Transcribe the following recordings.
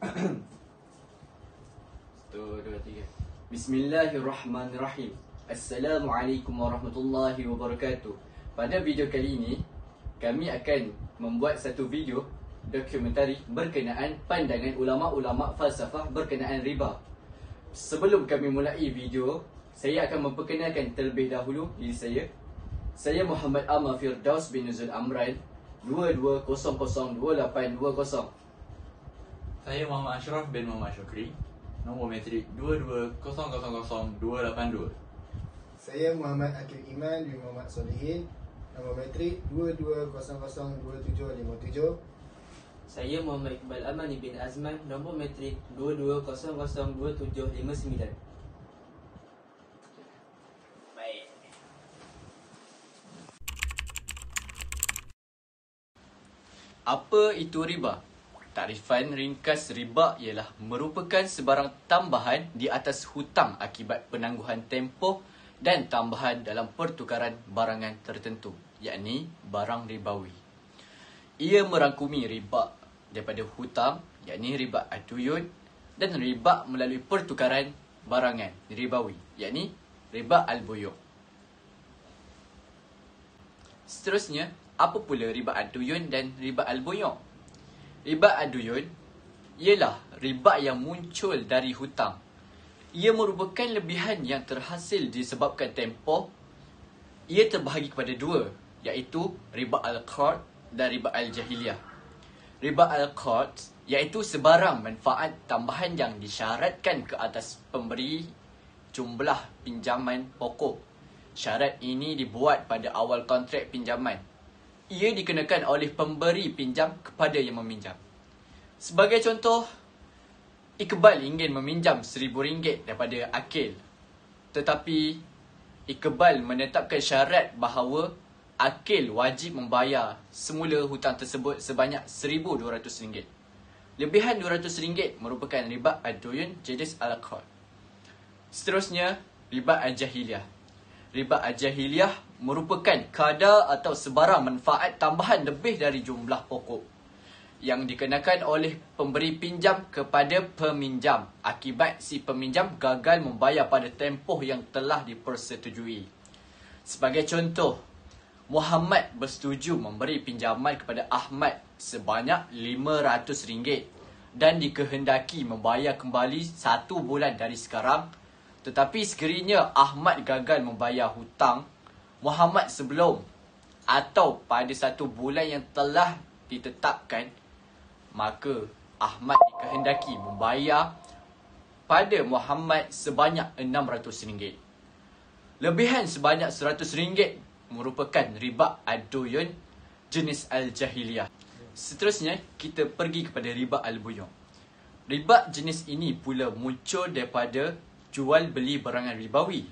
Satu, dua, tiga. Bismillahirrahmanirrahim. Assalamualaikum warahmatullahi wabarakatuh. Pada video kali ini, kami akan membuat satu video dokumentari berkenaan pandangan ulama-ulama falsafah berkenaan riba. Sebelum kami mulai video, saya akan memperkenalkan terlebih dahulu diri saya. Saya Muhammad Amal Firdaus bin Nuzul Amran, 22002820. Saya Muhammad Ashraf bin Muhammad Syukri, nombor metrik 22000282. Saya Muhammad Akil Iman bin Muhammad Solihin, nombor metrik 22002757. Saya Muhammad Iqbal Amani bin Azman, nombor metrik 22002759. Baik. Apa itu riba? Takrifan ringkas riba ialah merupakan sebarang tambahan di atas hutang akibat penangguhan tempoh dan tambahan dalam pertukaran barangan tertentu, yakni barang ribawi. Ia merangkumi riba daripada hutang, yakni riba ad-duyun, dan riba melalui pertukaran barangan ribawi, yakni riba al-buyu'. Seterusnya, apa pula riba ad-duyun dan riba al-buyu'? Riba ad-duyun ialah riba yang muncul dari hutang. Ia merupakan lebihan yang terhasil disebabkan tempoh. Ia terbahagi kepada dua, iaitu riba al-qard dan riba al-jahiliyah. Riba al-qard iaitu sebarang manfaat tambahan yang disyaratkan ke atas pemberi jumlah pinjaman pokok. Syarat ini dibuat pada awal kontrak pinjaman. Ia dikenakan oleh pemberi pinjam kepada yang meminjam. Sebagai contoh, Iqbal ingin meminjam RM1,000 daripada Akil. Tetapi Iqbal menetapkan syarat bahawa Akil wajib membayar semula hutang tersebut sebanyak RM1,200. Lebihan RM200 merupakan riba ad-duyun jenis al-qard. Seterusnya, riba al-jahiliyah. Riba al-jahiliyah merupakan kadar atau sebarang manfaat tambahan lebih dari jumlah pokok yang dikenakan oleh pemberi pinjam kepada peminjam akibat si peminjam gagal membayar pada tempoh yang telah dipersetujui. Sebagai contoh, Muhammad bersetuju memberi pinjaman kepada Ahmad sebanyak RM500 dan dikehendaki membayar kembali 1 bulan dari sekarang. Tetapi sekiranya Ahmad gagal membayar hutang Muhammad sebelum atau pada 1 bulan yang telah ditetapkan, maka Ahmad dikehendaki membayar pada Muhammad sebanyak RM600. Lebihan sebanyak RM100 merupakan riba ad-duyun jenis al-jahiliyah. Seterusnya, kita pergi kepada riba al-buyu'. Riba jenis ini pula muncul daripada jual beli barangan ribawi.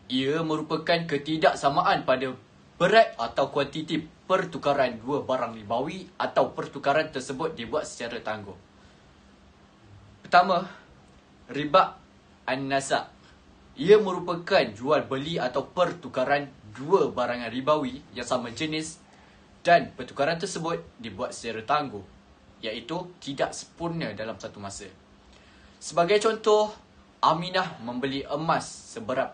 Ia merupakan ketidaksamaan pada berat atau kuantiti pertukaran dua barang ribawi atau pertukaran tersebut dibuat secara tangguh. Pertama, riba an-nasa'. Ia merupakan jual beli atau pertukaran dua barangan ribawi yang sama jenis dan pertukaran tersebut dibuat secara tangguh, iaitu tidak sempurna dalam satu masa. Sebagai contoh, Aminah membeli emas seberat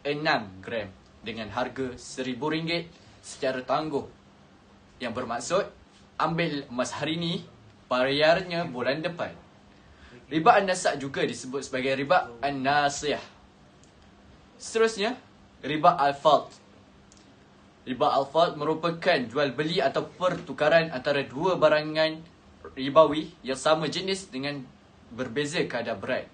6 gram dengan harga RM1,000 secara tangguh. Yang bermaksud, ambil emas hari ini, bayarnya bulan depan. Riba an-nasa' juga disebut sebagai riba an-nasiyah. Seterusnya, riba al-fard. Riba al-fard merupakan jual beli atau pertukaran antara dua barangan ribawi yang sama jenis dengan berbeza kadar berat,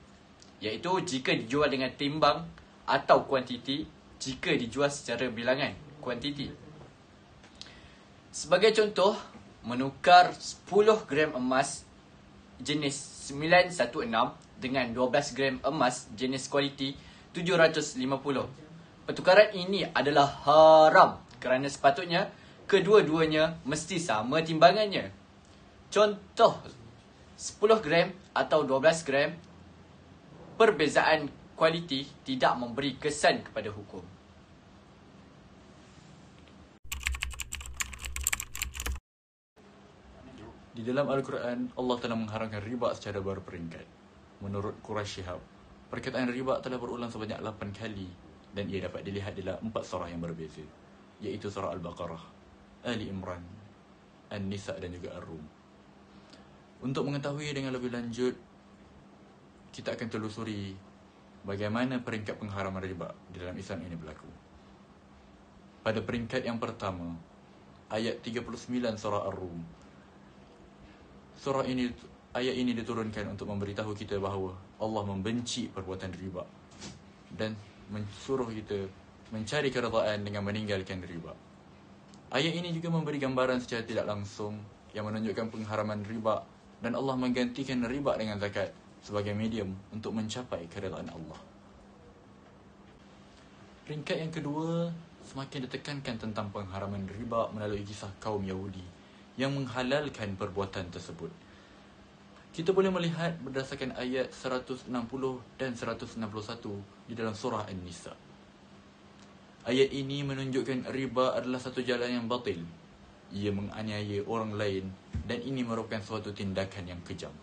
iaitu jika dijual dengan timbang atau kuantiti, jika dijual secara bilangan kuantiti. Sebagai contoh, menukar 10 gram emas jenis 916 dengan 12 gram emas jenis kualiti 750. Pertukaran ini adalah haram kerana sepatutnya kedua-duanya mesti sama timbangannya. Contoh, 10 gram atau 12 gram, perbezaan kualiti tidak memberi kesan kepada hukum. Di dalam Al-Quran, Allah telah mengharamkan riba secara berperingkat. Menurut Quraisy Shihab, perkataan riba telah berulang sebanyak 8 kali dan ia dapat dilihat dalam 4 surah yang berbeza, iaitu surah Al-Baqarah, Ali Imran, An-Nisa dan juga Ar-Rum. Untuk mengetahui dengan lebih lanjut, kita akan telusuri bagaimana peringkat pengharaman riba di dalam Islam ini berlaku. Pada peringkat yang pertama, ayat 39 surah Ar-Rum. Ayat ini diturunkan untuk memberitahu kita bahawa Allah membenci perbuatan riba dan mensuruh kita mencari keredaan dengan meninggalkan riba. Ayat ini juga memberi gambaran secara tidak langsung yang menunjukkan pengharaman riba dan Allah menggantikan riba dengan zakat sebagai medium untuk mencapai keredaan Allah. Peringkat yang kedua semakin ditekankan tentang pengharaman riba melalui kisah kaum Yahudi yang menghalalkan perbuatan tersebut. Kita boleh melihat berdasarkan ayat 160 dan 161 di dalam surah An-Nisa. Ayat ini menunjukkan riba adalah satu jalan yang batil. Ia menganiaya orang lain dan ini merupakan suatu tindakan yang kejam.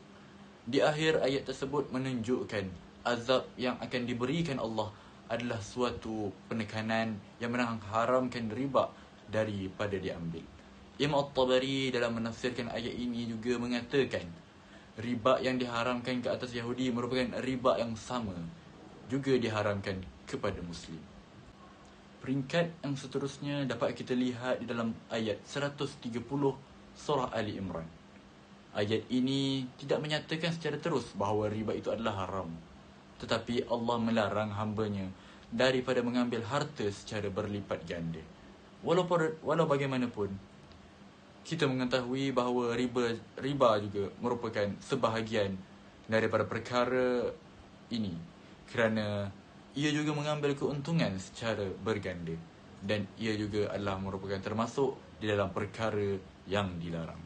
Di akhir ayat tersebut menunjukkan azab yang akan diberikan Allah adalah suatu penekanan yang mengharamkan riba daripada diambil. Imam At-Tabari dalam menafsirkan ayat ini juga mengatakan riba yang diharamkan ke atas Yahudi merupakan riba yang sama juga diharamkan kepada Muslim. Peringkat yang seterusnya dapat kita lihat di dalam ayat 130 surah Ali Imran. Ayat ini tidak menyatakan secara terus bahawa riba itu adalah haram, tetapi Allah melarang hambanya daripada mengambil harta secara berlipat ganda. Walau bagaimanapun, kita mengetahui bahawa riba juga merupakan sebahagian daripada perkara ini kerana ia juga mengambil keuntungan secara berganda dan ia juga adalah merupakan termasuk di dalam perkara yang dilarang.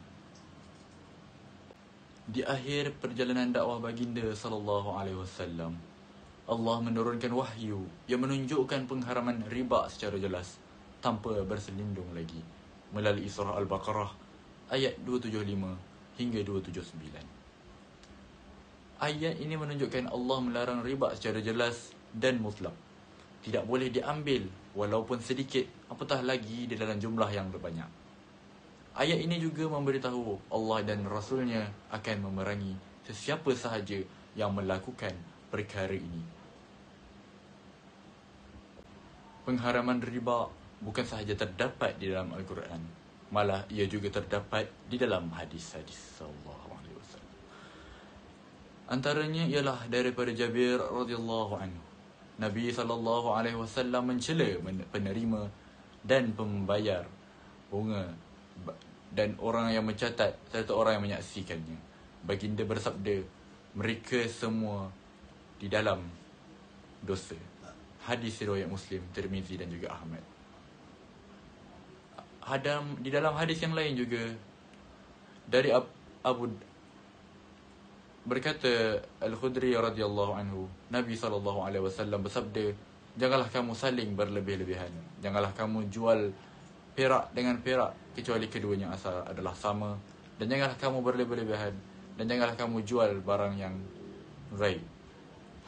Di akhir perjalanan dakwah baginda sallallahu alaihi wasallam, Allah menurunkan wahyu yang menunjukkan pengharaman riba secara jelas tanpa berselindung lagi melalui surah Al-Baqarah ayat 275 hingga 279. Ayat ini menunjukkan Allah melarang riba secara jelas dan mutlak. Tidak boleh diambil walaupun sedikit, apatah lagi di dalam jumlah yang berbanyak. Ayat ini juga memberitahu Allah dan Rasulnya akan memerangi sesiapa sahaja yang melakukan perkara ini. Pengharaman riba bukan sahaja terdapat di dalam Al-Quran, malah ia juga terdapat di dalam hadis-hadis sallallahu alaihi wasallam. Antaranya ialah daripada Jabir radhiyallahu anhu. Nabi sallallahu alaihi wasallam mencela penerima dan pembayar bunga dan orang yang mencatat serta orang yang menyaksikannya. Baginda bersabda, mereka semua di dalam dosa. Hadis riwayat Muslim, Tirmizi dan juga Ahmad. Di dalam hadis yang lain juga dari Abu berkata Al-Khudri radhiyallahu anhu, Nabi SAW bersabda, janganlah kamu saling berlebih-lebihan. Janganlah kamu jual perak dengan perak kecuali keduanya asal adalah sama, dan janganlah kamu berlebih-lebihan, dan janganlah kamu jual barang yang raib.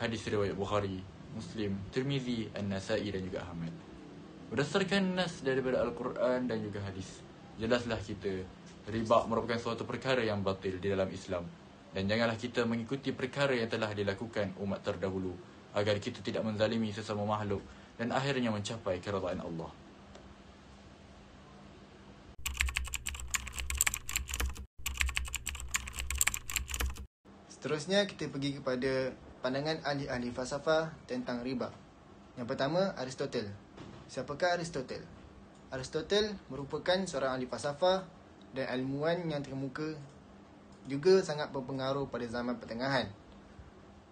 Hadis riwayat Bukhari, Muslim, Tirmizi, An-Nasai dan juga Ahmad. Berdasarkan nas daripada Al-Quran dan juga hadis, jelaslah kita riba merupakan suatu perkara yang batil di dalam Islam. Dan janganlah kita mengikuti perkara yang telah dilakukan umat terdahulu agar kita tidak menzalimi sesama makhluk dan akhirnya mencapai keredaan Allah. Seterusnya kita pergi kepada pandangan ahli-ahli falsafah tentang riba. Yang pertama, Aristotle. Siapakah Aristotle? Aristotle merupakan seorang ahli falsafah dan ilmuwan yang terkemuka, juga sangat berpengaruh pada zaman pertengahan.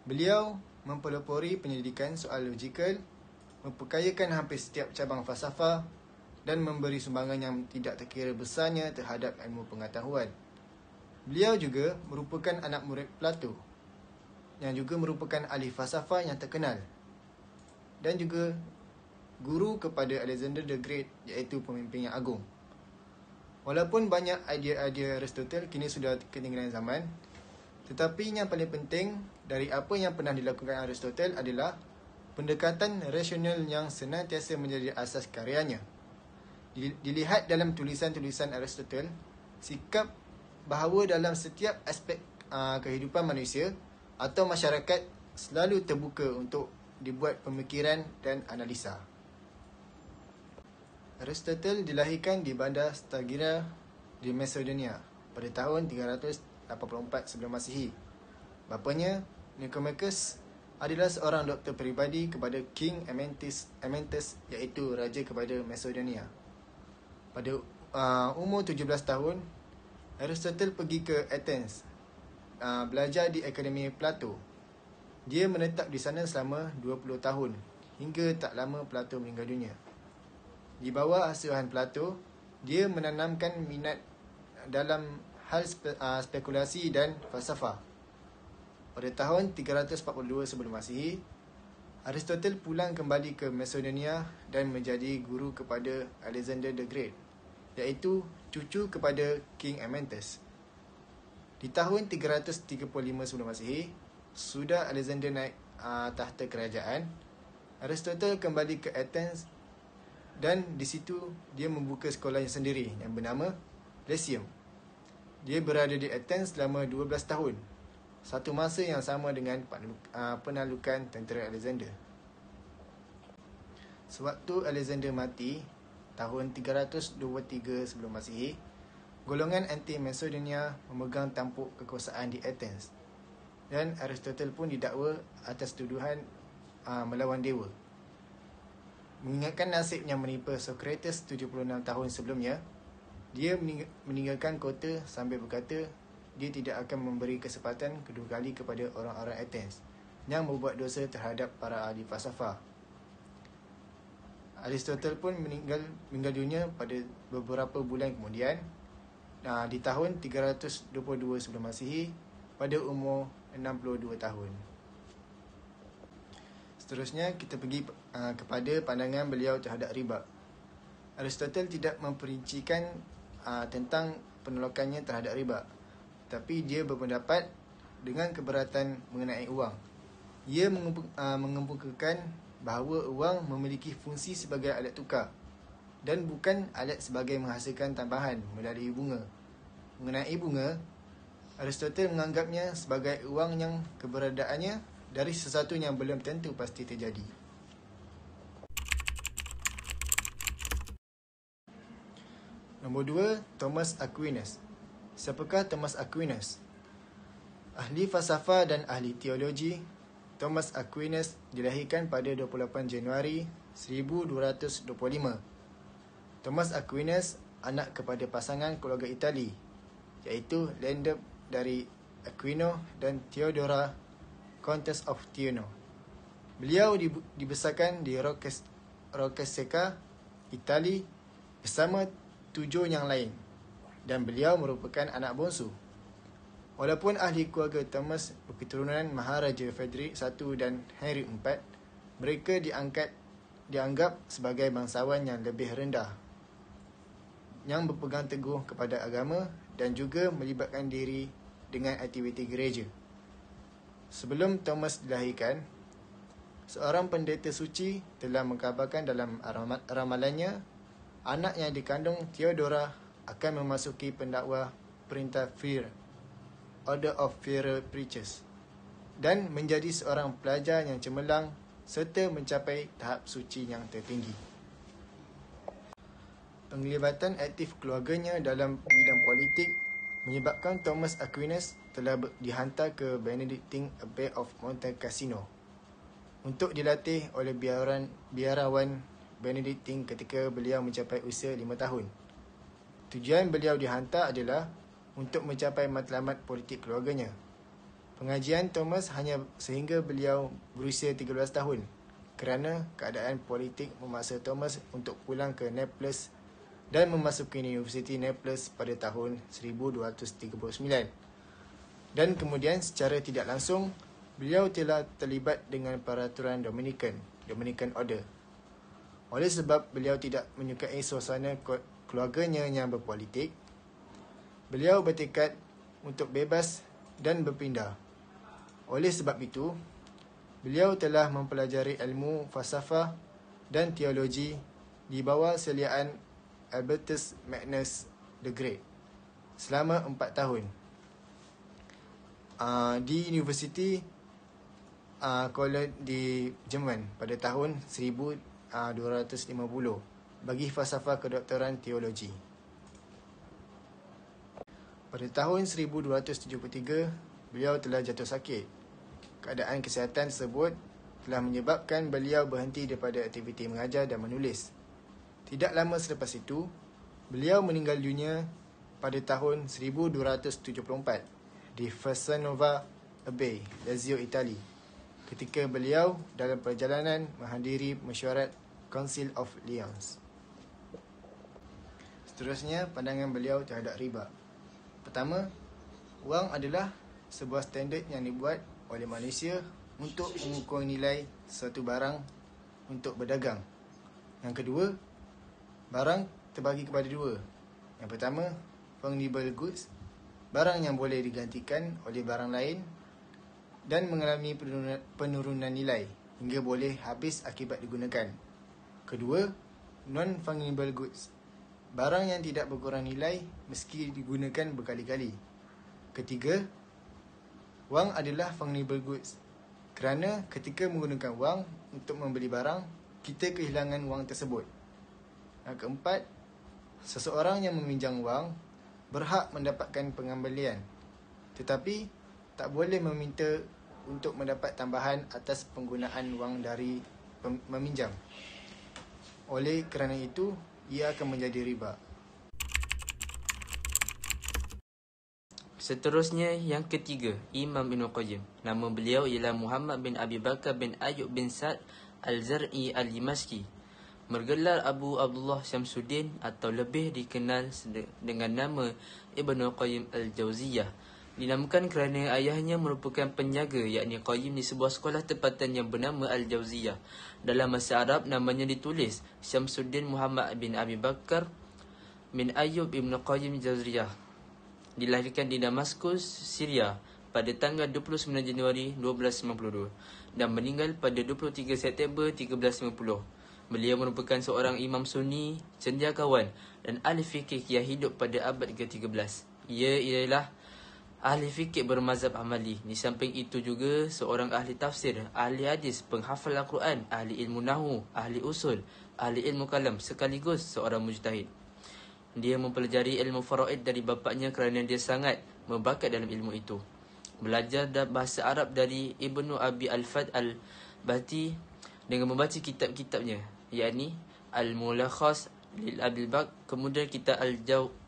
Beliau mempelopori penyelidikan soal logikal, memperkayakan hampir setiap cabang falsafah dan memberi sumbangan yang tidak terkira besarnya terhadap ilmu pengetahuan. Beliau juga merupakan anak murid Plato, yang juga merupakan ahli falsafah yang terkenal, dan juga guru kepada Alexander the Great, iaitu pemimpin yang agung. Walaupun banyak idea-idea Aristotle kini sudah ketinggalan zaman, tetapi yang paling penting dari apa yang pernah dilakukan Aristotle adalah pendekatan rasional yang senantiasa menjadi asas karyanya. Dilihat dalam tulisan-tulisan Aristotle, sikap bahawa dalam setiap aspek kehidupan manusia atau masyarakat selalu terbuka untuk dibuat pemikiran dan analisa. Aristotle dilahirkan di bandar Stagira di Macedonia pada tahun 384 sebelum Masihi. Bapanya, Nicomachus, adalah seorang doktor peribadi kepada King Amyntas, iaitu raja kepada Macedonia. Pada umur 17 tahun, Aristotle pergi ke Athens, belajar di Akademi Plato. Dia menetap di sana selama 20 tahun, hingga tak lama Plato meninggal dunia. Di bawah asuhan Plato, dia menanamkan minat dalam hal spekulasi dan falsafah. Pada tahun 342 sebelum Masihi, Aristotle pulang kembali ke Macedonia dan menjadi guru kepada Alexander the Great, iaitu cucu kepada King Amyntas. Di tahun 335 sebelum Masihi, sudah Alexander naik tahta kerajaan, Aristotle kembali ke Athens dan di situ dia membuka sekolahnya sendiri yang bernama Lyceum. Dia berada di Athens selama 12 tahun, satu masa yang sama dengan penaklukan tentera Alexander. Sewaktu Alexander mati, tahun 323 sebelum Masihi, golongan anti-Macedonia memegang tampuk kekuasaan di Athens, dan Aristotle pun didakwa atas tuduhan melawan dewa. Mengingatkan nasib yang menimpa Socrates 76 tahun sebelumnya, dia meninggalkan kota sambil berkata dia tidak akan memberi kesempatan kedua kali kepada orang-orang Athens yang membuat dosa terhadap para ahli falsafah. Aristotle pun meninggal dunia pada beberapa bulan kemudian, di tahun 322 sebelum Masihi, pada umur 62 tahun. Seterusnya, kita pergi kepada pandangan beliau terhadap riba. Aristotle tidak memperincikan tentang penolakannya terhadap riba, tapi dia berpendapat dengan keberatan mengenai uang. Ia mengemukakan bahawa uang memiliki fungsi sebagai alat tukar dan bukan alat sebagai menghasilkan tambahan melalui bunga. Mengenai bunga, Aristotle menganggapnya sebagai uang yang keberadaannya dari sesuatu yang belum tentu pasti terjadi. Nombor 2, Thomas Aquinas. Siapakah Thomas Aquinas? Ahli falsafah dan ahli teologi, Thomas Aquinas dilahirkan pada 28 Januari 1225. Thomas Aquinas anak kepada pasangan keluarga Itali, iaitu Landep dari Aquino dan Theodora, Countess of Tiono. Beliau dibesarkan di Roccasecca, Itali bersama 7 yang lain, dan beliau merupakan anak bongsu. Walaupun ahli keluarga Thomas berketurunan Maharaja Frederick I dan Henry IV, mereka dianggap sebagai bangsawan yang lebih rendah, yang berpegang teguh kepada agama dan juga melibatkan diri dengan aktiviti gereja. Sebelum Thomas dilahirkan, seorang pendeta suci telah mengkabarkan dalam ramalannya anak yang dikandung Theodora akan memasuki pendakwa perintah Friar, Order of Friar Preachers, dan menjadi seorang pelajar yang cemerlang serta mencapai tahap suci yang tertinggi. Penglibatan aktif keluarganya dalam bidang politik menyebabkan Thomas Aquinas telah dihantar ke Benedictine Abbey of Monte Cassino untuk dilatih oleh biarawan Benedictine ketika beliau mencapai usia 5 tahun. Tujuan beliau dihantar adalah untuk mencapai matlamat politik keluarganya. Pengajian Thomas hanya sehingga beliau berusia 13 tahun kerana keadaan politik memaksa Thomas untuk pulang ke Naples dan memasuki Universiti Naples pada tahun 1239. Dan kemudian secara tidak langsung, beliau telah terlibat dengan peraturan Dominican Order. Oleh sebab beliau tidak menyukai suasana keluarganya yang berpolitik, beliau bertekad untuk bebas dan berpindah. Oleh sebab itu, beliau telah mempelajari ilmu falsafah dan teologi di bawah seliaan Albertus Magnus the Great selama 4 tahun di University Cologne di Jerman pada tahun 1250 bagi falsafah kedoktoran teologi. Pada tahun 1273, beliau telah jatuh sakit. Keadaan kesihatan tersebut telah menyebabkan beliau berhenti daripada aktiviti mengajar dan menulis. Tidak lama selepas itu, beliau meninggal dunia pada tahun 1274 di Fossanova Abbey, Lazio, Itali, ketika beliau dalam perjalanan menghadiri mesyuarat Council of Lyons. Seterusnya, pandangan beliau terhadap riba. Pertama, wang adalah sebuah standard yang dibuat oleh manusia untuk mengukur nilai suatu barang untuk berdagang. Yang kedua, barang terbagi kepada dua. Yang pertama, fungible goods, barang yang boleh digantikan oleh barang lain dan mengalami penurunan nilai hingga boleh habis akibat digunakan. Kedua, non-fungible goods, barang yang tidak berkurang nilai meski digunakan berkali-kali. Ketiga, wang adalah fungible goods kerana ketika menggunakan wang untuk membeli barang, kita kehilangan wang tersebut. Yang keempat, seseorang yang meminjam wang berhak mendapatkan pengembalian, tetapi tak boleh meminta untuk mendapat tambahan atas penggunaan wang dari meminjam. Oleh kerana itu, ia akan menjadi riba. Seterusnya, yang ketiga, Imam Ibn Qayyim. Nama beliau ialah Muhammad bin Abi Bakar bin Ayyub bin Sa'd Al-Zar'i Al-Dimashqi. Bergelar Abu Abdullah Syamsuddin atau lebih dikenal dengan nama Ibn Qayyim Al-Jauziyah. Dinamakan kerana ayahnya merupakan penjaga, yakni Qayyim, di sebuah sekolah tempatan yang bernama Al-Jauziyah. Dalam bahasa Arab, namanya ditulis Syamsuddin Muhammad bin Abi Bakar bin Ayyub Ibn Qayyim Al-Jauziyah. Dilahirkan di Damaskus, Syria pada tanggal 29 Januari 1292 dan meninggal pada 23 September 1350. Beliau merupakan seorang imam sunni, cendekiawan dan ahli fikih yang hidup pada abad ke-13. Ia ialah ahli fikih bermazhab Hambali. Di samping itu juga seorang ahli tafsir, ahli hadis, penghafal Al-Quran, ahli ilmu nahu, ahli usul, ahli ilmu kalam, sekaligus seorang mujtahid. Dia mempelajari ilmu faraid dari bapaknya kerana dia sangat berbakat dalam ilmu itu. Belajar bahasa Arab dari Ibnu Abi Al-Fad Al-Bati dengan membaca kitab-kitabnya, yakni Al-Mulakhas lil Abil Bak, kemudian kitab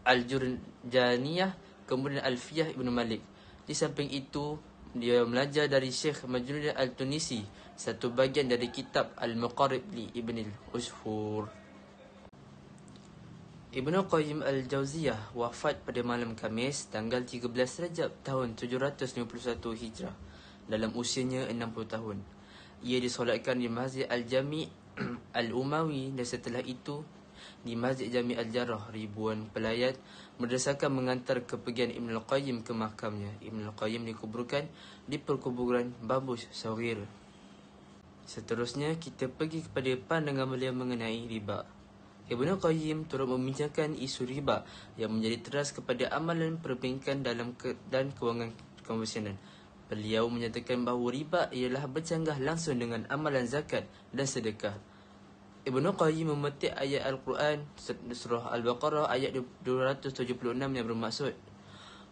Al-Jurjaniyah, kemudian Alfiyah Ibn Malik. Di samping itu, dia belajar dari Syekh Majnun Al-Tunisi satu bahagian dari kitab Al-Muqarrib li Ibn Al-Ushur. Ibn Qayyim Al-Jauziyah wafat pada malam Khamis tanggal 13 Rajab tahun 751 Hijrah dalam usianya 60 tahun. Ia disolatkan di Masjid Al-Jami' Al-Umawi dan setelah itu di Masjid Jami' Al-Jarrah. Ribuan pelayat berdasarkan mengantar kepergian Ibn Qayyim ke makamnya. Ibn Qayyim dikuburkan di perkuburan Babush Saghir. Seterusnya kita pergi kepada pandangan beliau mengenai riba. Ibn Qayyim turut membincangkan isu riba yang menjadi teras kepada amalan perbankan dan kewangan konvensional. Beliau menyatakan bahawa riba ialah bercanggah langsung dengan amalan zakat dan sedekah. Ibn Qayyim memetik ayat Al-Quran surah Al-Baqarah ayat 276 yang bermaksud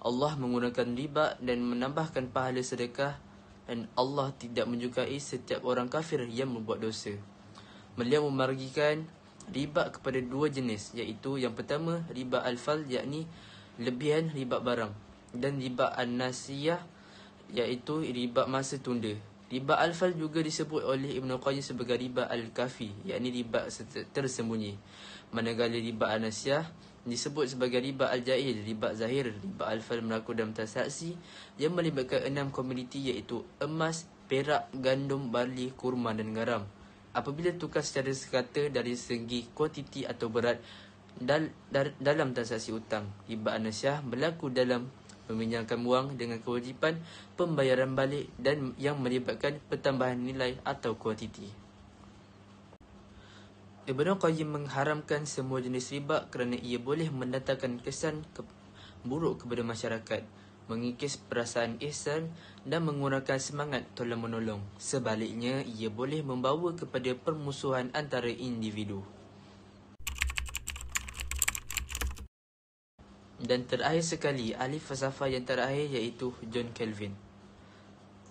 Allah menggunakan riba dan menambahkan pahala sedekah, dan Allah tidak menyukai setiap orang kafir yang membuat dosa. Beliau memargikan riba kepada dua jenis, iaitu yang pertama riba al-fal, yakni lebihan riba barang, dan riba an-nasiyah, iaitu riba masa tunda. Riba al-fal juga disebut oleh Ibn Qayyim sebagai riba al-kafi, yakni riba tersembunyi. Manakala riba an-nasiyah disebut sebagai riba al-jahil, riba zahir. Riba al-fal berlaku dalam transaksi yang melibatkan 6 komoditi, iaitu emas, perak, gandum, barli, kurma dan garam. Apabila tukar secara sekata dari segi kuantiti atau berat, dalam transaksi hutang. Riba an-nasiah berlaku dalam meminjamkan wang dengan kewajipan pembayaran balik dan yang melibatkan pertambahan nilai atau kuantiti. Ibnu Qayyim mengharamkan semua jenis riba kerana ia boleh mendatangkan kesan buruk kepada masyarakat, mengikis perasaan ihsan dan mengurangkan semangat tolong-menolong. Sebaliknya, ia boleh membawa kepada permusuhan antara individu. Dan terakhir sekali, ahli falsafah yang terakhir iaitu John Calvin.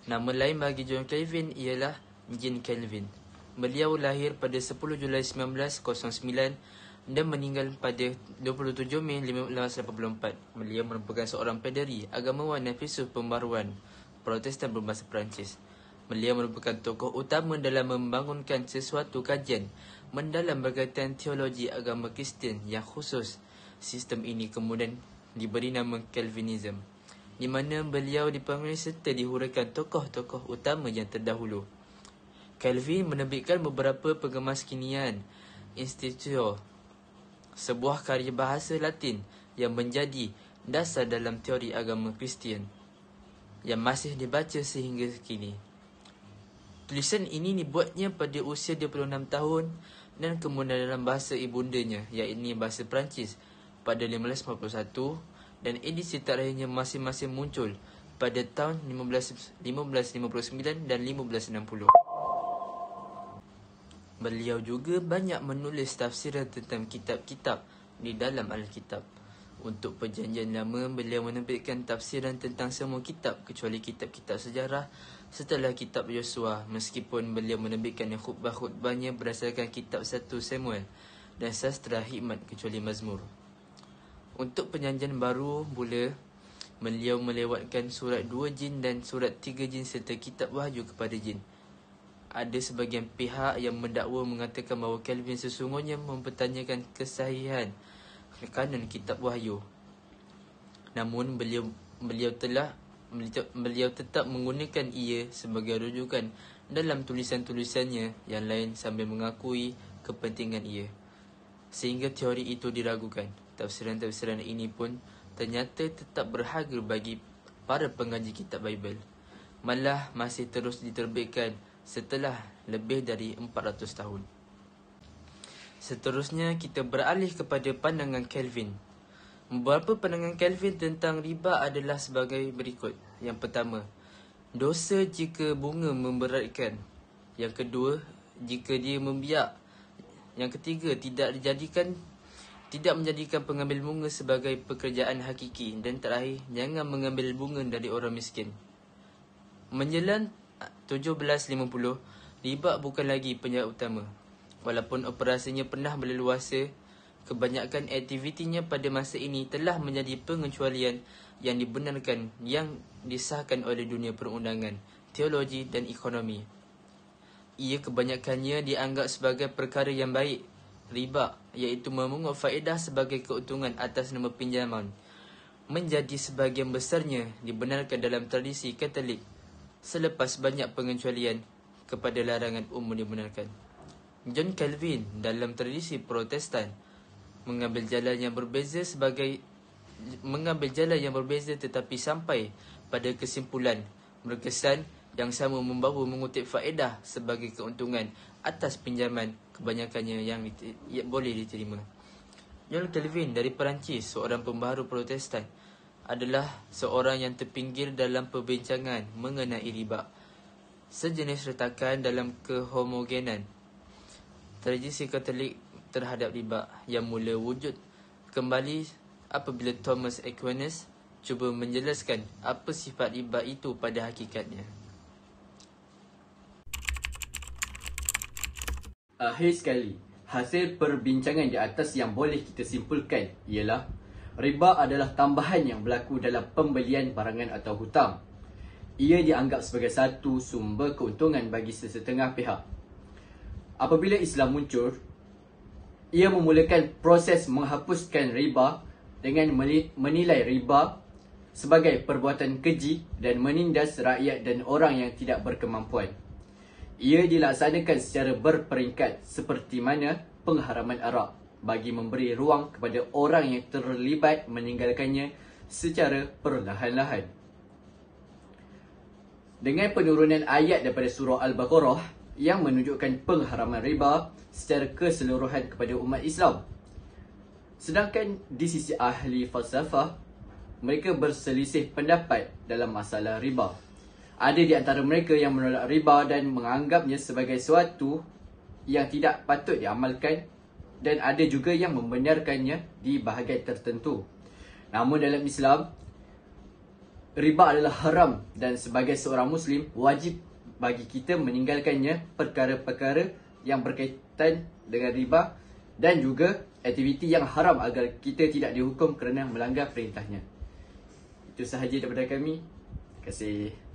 Nama lain bagi John Calvin ialah Jean Calvin. Beliau lahir pada 10 Julai 1909 dan meninggal pada 27 Mei 1884. Beliau merupakan seorang paderi, agamawan dan filsuf pembaruan Protestan berbahasa Perancis. Beliau merupakan tokoh utama dalam membangunkan sesuatu kajian mendalam berkaitan teologi agama Kristian yang khusus. Sistem ini kemudian diberi nama Calvinism, di mana beliau dipanggil serta dihuraikan tokoh-tokoh utama yang terdahulu. Calvin menerbitkan beberapa pengemas kinian Institutio, sebuah karya bahasa Latin yang menjadi dasar dalam teori agama Kristian yang masih dibaca sehingga kini. Tulisan ini dibuatnya pada usia 26 tahun dan kemudian dalam bahasa ibundanya, iaitu bahasa Perancis, pada 1551, dan edisi terakhirnya masing-masing muncul pada tahun 1559 dan 1560. Beliau juga banyak menulis tafsiran tentang kitab-kitab di dalam Alkitab. Untuk perjanjian lama, beliau menerbitkan tafsiran tentang semua kitab kecuali kitab-kitab sejarah setelah kitab Yosua, meskipun beliau menerbitkan khutbah-khutbahnya berdasarkan kitab 1 Samuel dan sastra hikmat kecuali Mazmur. Untuk perjanjian baru pula, beliau melewatkan surat 2 jin dan surat 3 jin serta kitab wahyu kepada jin. Ada sebahagian pihak yang mendakwa mengatakan bahawa Calvin sesungguhnya mempertanyakan kesahihan kanon kitab wahyu. Namun beliau tetap menggunakan ia sebagai rujukan dalam tulisan-tulisannya yang lain sambil mengakui kepentingan ia, sehingga teori itu diragukan. Tafsiran-tafsiran ini pun ternyata tetap berharga bagi para pengaji kitab Bible, malah masih terus diterbitkan setelah lebih dari 400 tahun. Seterusnya, kita beralih kepada pandangan Calvin. Beberapa pandangan Calvin tentang riba adalah sebagai berikut. Yang pertama, dosa jika bunga memberatkan. Yang kedua, jika dia membiak. Yang ketiga, tidak menjadikan pengambil bunga sebagai pekerjaan hakiki. Dan terakhir, jangan mengambil bunga dari orang miskin. Menjelang 1750, riba bukan lagi penjahat utama. Walaupun operasinya pernah berleluasa, kebanyakan aktivitinya pada masa ini telah menjadi pengecualian yang dibenarkan, yang disahkan oleh dunia perundangan, teologi dan ekonomi. Ia kebanyakannya dianggap sebagai perkara yang baik. Riba, iaitu memungut faedah sebagai keuntungan atas nama pinjaman, menjadi sebahagian besarnya dibenarkan dalam tradisi Katolik, selepas banyak pengecualian kepada larangan umum dibenarkan. John Calvin dalam tradisi Protestan mengambil jalan yang berbeza tetapi sampai pada kesimpulan berkesan yang sama, membawa mengutip faedah sebagai keuntungan atas pinjaman, kebanyakannya yang boleh diterima. John Calvin dari Perancis, seorang pembaharu Protestan, adalah seorang yang terpinggir dalam perbincangan mengenai riba, sejenis retakan dalam kehomogenan tradisi Katolik terhadap riba yang mula wujud kembali apabila Thomas Aquinas cuba menjelaskan apa sifat riba itu pada hakikatnya. Akhir sekali, hasil perbincangan di atas yang boleh kita simpulkan ialah riba adalah tambahan yang berlaku dalam pembelian barangan atau hutang. Ia dianggap sebagai satu sumber keuntungan bagi sesetengah pihak. Apabila Islam muncul, ia memulakan proses menghapuskan riba dengan menilai riba sebagai perbuatan keji dan menindas rakyat dan orang yang tidak berkemampuan. Ia dilaksanakan secara berperingkat seperti mana pengharaman arak, bagi memberi ruang kepada orang yang terlibat meninggalkannya secara perlahan-lahan. Dengan penurunan ayat daripada surah Al-Baqarah yang menunjukkan pengharaman riba secara keseluruhan kepada umat Islam. Sedangkan di sisi ahli falsafah, mereka berselisih pendapat dalam masalah riba. Ada di antara mereka yang menolak riba dan menganggapnya sebagai sesuatu yang tidak patut diamalkan, dan ada juga yang membenarkannya di bahagian tertentu. Namun dalam Islam, riba adalah haram dan sebagai seorang Muslim, wajib bagi kita meninggalkannya perkara-perkara yang berkaitan dengan riba dan juga aktiviti yang haram agar kita tidak dihukum kerana melanggar perintahnya. Itu sahaja daripada kami. Terima kasih.